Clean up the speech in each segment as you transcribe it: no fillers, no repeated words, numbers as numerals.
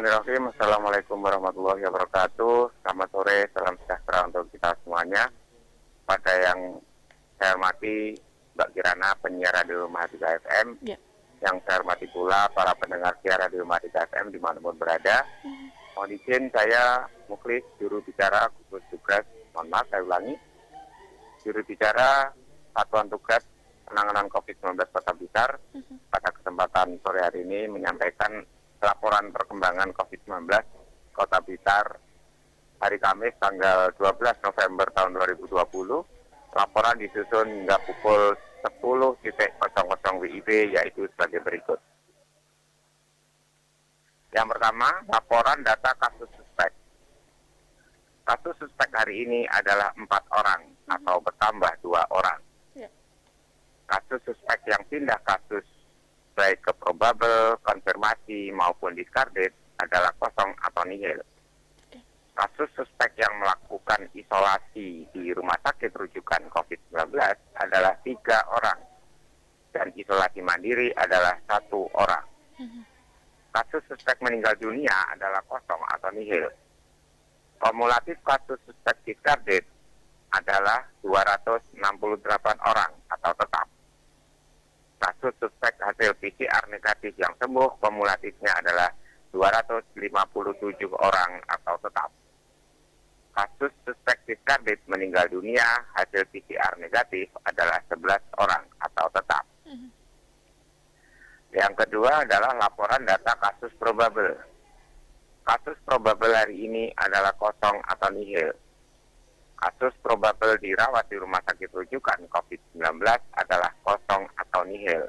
Bismillahirrahmanirrahim. Assalamualaikum warahmatullahi wabarakatuh. Selamat sore, salam sejahtera untuk kita semuanya. Pada yang saya hormati Mbak Kirana, penyiar Radio Mahardika FM. Ya. Yang saya hormati pula para pendengar siar Radio Mahardika FM dimanapun berada. Mohon izin saya Mukhlis, juru bicara gugus tugas. Mohon maaf, saya ulangi. Juru bicara Satuan Tugas Penanganan COVID-19 Kota Blitar. Pada kesempatan sore hari ini menyampaikan laporan perkembangan COVID-19 Kota Blitar hari Kamis tanggal 12 November tahun 2020. Laporan disusun hingga pukul 10.00 WIB, yaitu sebagai berikut. Yang pertama, laporan data kasus suspek. Kasus suspek hari ini adalah 4 orang atau bertambah 2 orang. Kasus suspek yang pindah kasus baik ke probable, konfirmasi maupun discarded adalah kosong atau nihil. Kasus suspek yang melakukan isolasi di rumah sakit rujukan COVID-19 adalah 3 orang dan isolasi mandiri adalah 1 orang. Kasus suspek meninggal dunia adalah kosong atau nihil. Kumulatif kasus suspek discarded adalah 268 orang atau tetap. Kasus suspek hasil PCR negatif yang sembuh kumulatifnya adalah 257 orang atau tetap. Kasus suspek discarded meninggal dunia hasil PCR negatif adalah 11 orang atau tetap. Yang kedua adalah laporan data kasus probable. Kasus probable hari ini adalah kosong atau nihil. Kasus probable dirawat di rumah sakit rujukan COVID-19 adalah kosong atau nihil.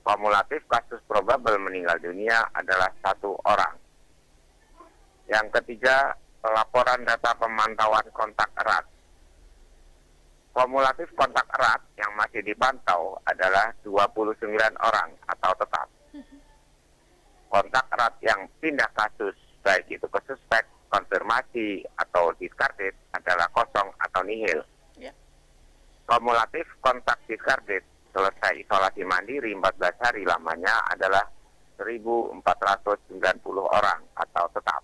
Kumulatif kasus probable meninggal dunia adalah 1 orang. Yang ketiga, laporan data pemantauan kontak erat. Kumulatif kontak erat yang masih dipantau adalah 29 orang atau tetap. Kontak erat yang pindah kasus, baik itu ke suspek, konfirmasi atau discarded adalah kosong atau nihil. Kumulatif kontak discarded selesai isolasi mandiri 14 hari lamanya adalah 1.490 orang atau tetap.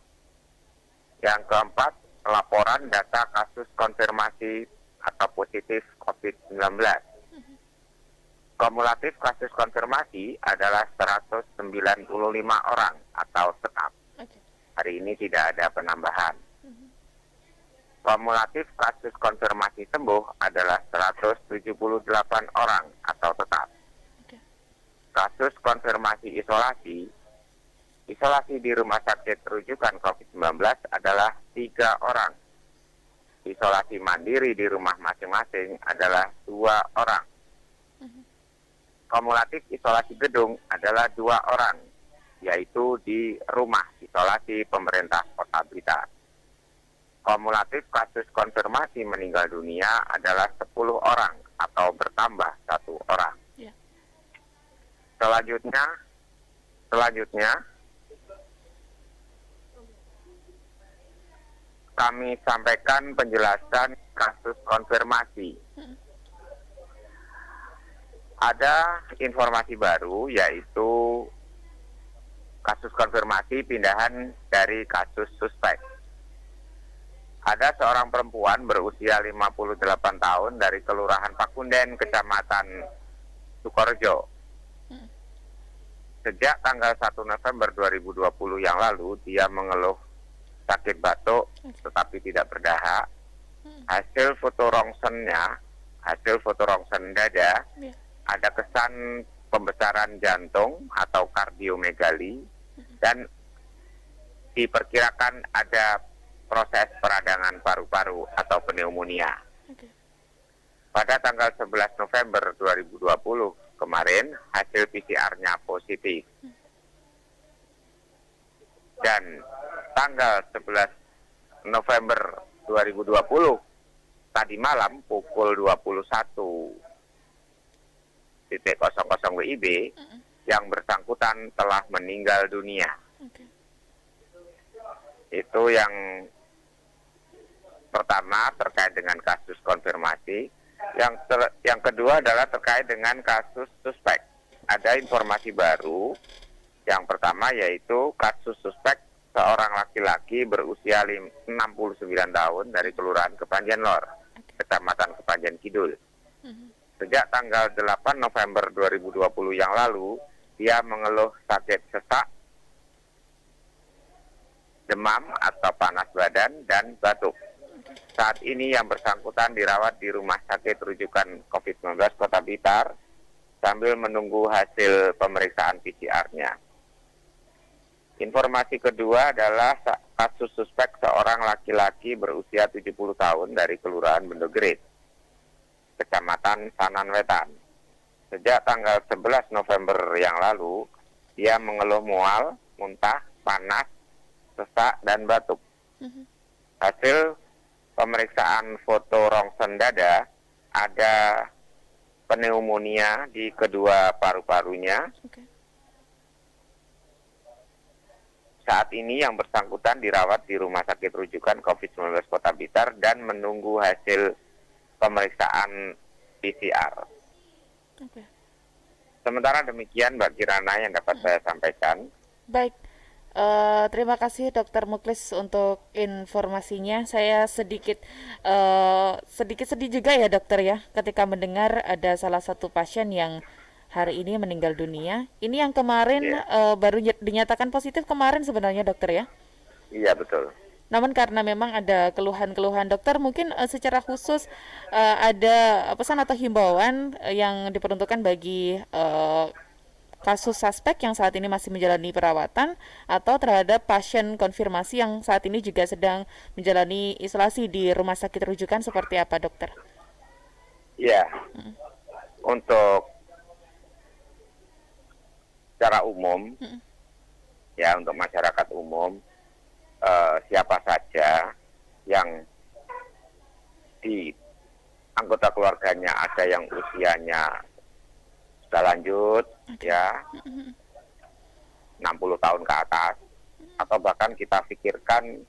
Yang keempat, laporan data kasus konfirmasi atau positif COVID-19. Kumulatif kasus konfirmasi adalah 195 orang atau tetap. Hari ini tidak ada penambahan. Kumulatif kasus konfirmasi sembuh adalah 178 orang atau tetap. Kasus konfirmasi isolasi di rumah sakit rujukan COVID-19 adalah 3 orang. Isolasi mandiri di rumah masing-masing adalah 2 orang. Kumulatif isolasi gedung adalah 2 orang, yaitu di rumah isolasi pemerintah Kota Blitar. Kumulatif kasus konfirmasi meninggal dunia adalah 10 orang atau bertambah 1 orang. Selanjutnya, kami sampaikan penjelasan kasus konfirmasi. Ada informasi baru, yaitu kasus konfirmasi pindahan dari kasus suspek. Ada seorang perempuan berusia 58 tahun dari Kelurahan Pakunden, Kecamatan Sukorejo. Sejak tanggal 1 November 2020 yang lalu, dia mengeluh sakit batuk tetapi tidak berdahak. Hasil foto rongsen dada, ada kesan pembesaran jantung atau kardiomegali, dan diperkirakan ada proses peradangan paru-paru atau pneumonia. Pada tanggal 11 November 2020 kemarin, hasil PCR-nya positif. Dan tanggal 11 November 2020 tadi malam pukul 21.00 WIB, yang bersangkutan telah meninggal dunia. Itu yang pertama terkait dengan kasus konfirmasi. Yang kedua adalah terkait dengan kasus suspek. Ada informasi baru Yang pertama yaitu kasus suspek seorang laki-laki berusia 69 tahun dari Kelurahan Kepanjen Lor, Kecamatan Kepanjen Kidul. Sejak tanggal 8 November 2020 yang lalu, dia mengeluh sakit sesak, demam atau panas badan, dan batuk. Saat ini yang bersangkutan dirawat di Rumah Sakit Rujukan COVID-19 Kota Blitar sambil menunggu hasil pemeriksaan PCR-nya. Informasi kedua adalah kasus suspek seorang laki-laki berusia 70 tahun dari Kelurahan Bendogrit, Kecamatan Sanan Wetan. Sejak tanggal 11 November yang lalu, dia mengeluh mual, muntah, panas, sesak, dan batuk. Hasil pemeriksaan foto rongsen dada ada pneumonia di kedua paru-parunya. Saat ini yang bersangkutan dirawat di Rumah Sakit Rujukan COVID-19 Kota Blitar dan menunggu hasil pemeriksaan PCR. Sementara demikian Mbak Kirana yang dapat saya sampaikan. Baik, terima kasih Dokter Muklis untuk informasinya. Saya sedikit sedih juga ya dokter ya, ketika mendengar ada salah satu pasien yang hari ini meninggal dunia. Ini yang kemarin baru dinyatakan positif kemarin sebenarnya dokter ya? Iya betul. Namun karena memang ada keluhan-keluhan dokter, mungkin secara khusus ada pesan atau himbauan yang diperuntukkan bagi kasus suspek yang saat ini masih menjalani perawatan atau terhadap pasien konfirmasi yang saat ini juga sedang menjalani isolasi di rumah sakit rujukan seperti apa dokter? Iya, untuk secara umum, ya untuk masyarakat umum, siapa saja yang di anggota keluarganya ada yang usianya sudah lanjut, ya 60 tahun ke atas, atau bahkan kita pikirkan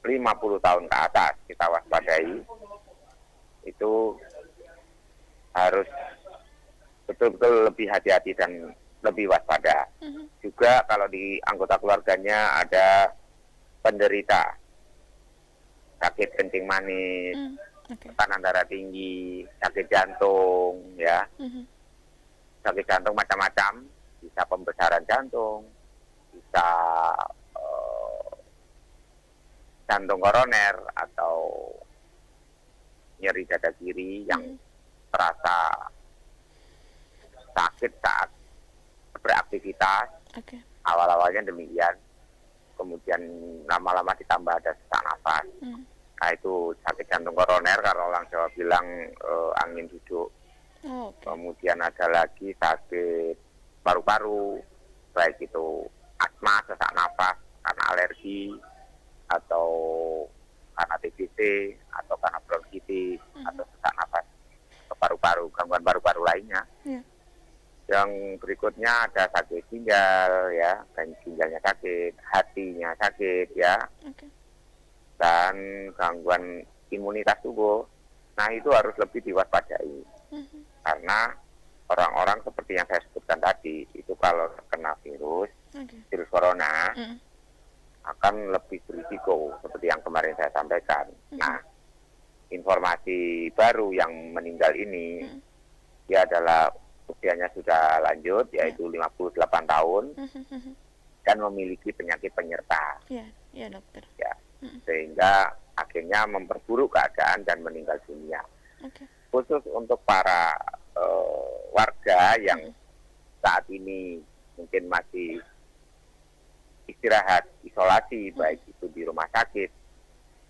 50 tahun ke atas, kita waspadai, itu harus betul-betul lebih hati-hati dan lebih waspada. Juga kalau di anggota keluarganya ada penderita sakit kencing manis, tekanan darah tinggi, sakit jantung, ya. Sakit jantung macam-macam, bisa pembesaran jantung, bisa jantung koroner atau nyeri dada kiri yang terasa sakit saat beraktivitas. Awal-awalnya demikian, kemudian lama-lama ditambah ada sesak nafas. Nah itu sakit jantung koroner, kalau orang Jawa bilang angin duduk. Kemudian ada lagi sakit paru-paru, baik itu asma, sesak nafas karena alergi, atau karena TBC, atau karena bronkitis, atau sesak nafas ke paru-paru, gangguan paru-paru lainnya. Yang berikutnya ada sakit ginjal, ya, dan ginjalnya sakit, hatinya sakit, ya, dan gangguan imunitas tubuh. Nah itu harus lebih diwaspadai, karena orang-orang seperti yang saya sebutkan tadi, itu kalau terkena virus corona, akan lebih berisiko, seperti yang kemarin saya sampaikan. Nah, informasi baru yang meninggal ini, dia adalah usianya sudah lanjut, yaitu 58 tahun, dan memiliki penyakit penyerta. Ya dokter. Ya, sehingga akhirnya memperburuk keadaan dan meninggal dunia. Khusus untuk para warga yang saat ini mungkin masih istirahat, isolasi, baik itu di rumah sakit,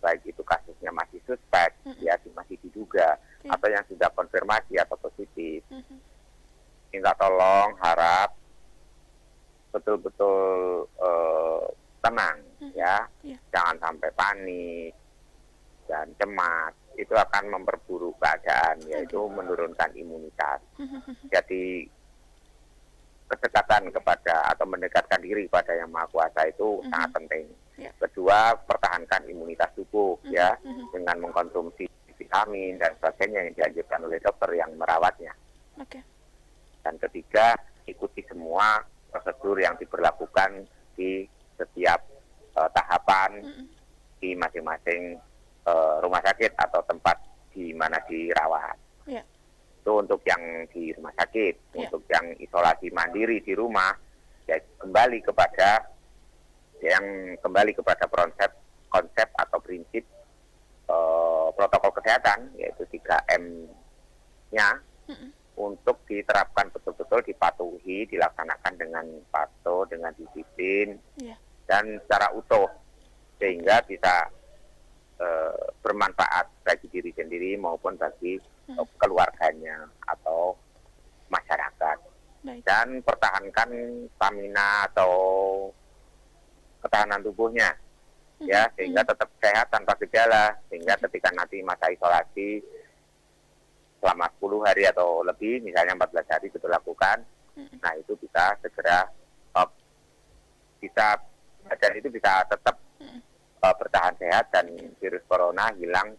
baik itu kasusnya masih suspek, ya masih diduga, atau yang sudah konfirmasi atau positif. Minta tolong, harap betul-betul tenang, ya, jangan sampai panik dan cemas. Itu akan memperburuk keadaan, yaitu menurunkan imunitas. Jadi kedekatan kepada atau mendekatkan diri pada Yang Maha Kuasa itu sangat penting. Kedua, pertahankan imunitas tubuh, ya, dengan mengkonsumsi vitamin dan sebagainya yang dianjurkan oleh dokter yang merawatnya. Dan ketiga, ikuti semua prosedur yang diberlakukan di setiap tahapan di masing-masing rumah sakit atau tempat di mana dirawat. Ya. Itu untuk yang di rumah sakit. Untuk yang isolasi mandiri di rumah, ya kembali kepada konsep atau prinsip protokol kesehatan, yaitu 3M-nya untuk diterapkan betul-betul, dipatuhi, dilaksanakan dengan patuh, dengan disiplin, dan secara utuh, sehingga bisa bermanfaat bagi diri sendiri maupun bagi keluarganya atau masyarakat. Dan pertahankan stamina atau ketahanan tubuhnya, ya, sehingga tetap sehat tanpa gejala, sehingga ketika nanti masa isolasi selama 10 hari atau lebih, misalnya 14 hari itu lakukan, nah itu bisa segera badan itu bisa tetap bertahan sehat dan virus corona hilang,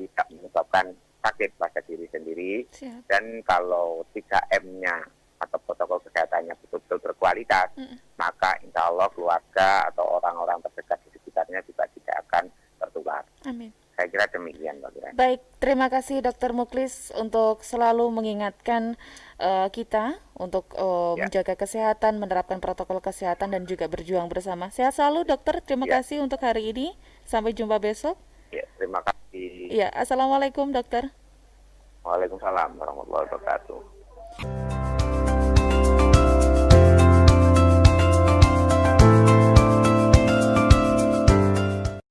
tidak menyebabkan sakit pada diri sendiri. Dan kalau 3M-nya atau protokol kesehatannya betul-betul berkualitas, maka insya Allah keluarga atau orang-orang terdekat di sekitarnya juga tidak akan tertular. Amin. Saya kira demikian, Mbak Kira. Baik, terima kasih Dr. Muklis untuk selalu mengingatkan kita untuk menjaga kesehatan, menerapkan protokol kesehatan, dan juga berjuang bersama. Sehat selalu, dokter. Terima kasih untuk hari ini. Sampai jumpa besok. Ya, terima kasih. Ya, assalamualaikum, dokter. Waalaikumsalam warahmatullahi wabarakatuh.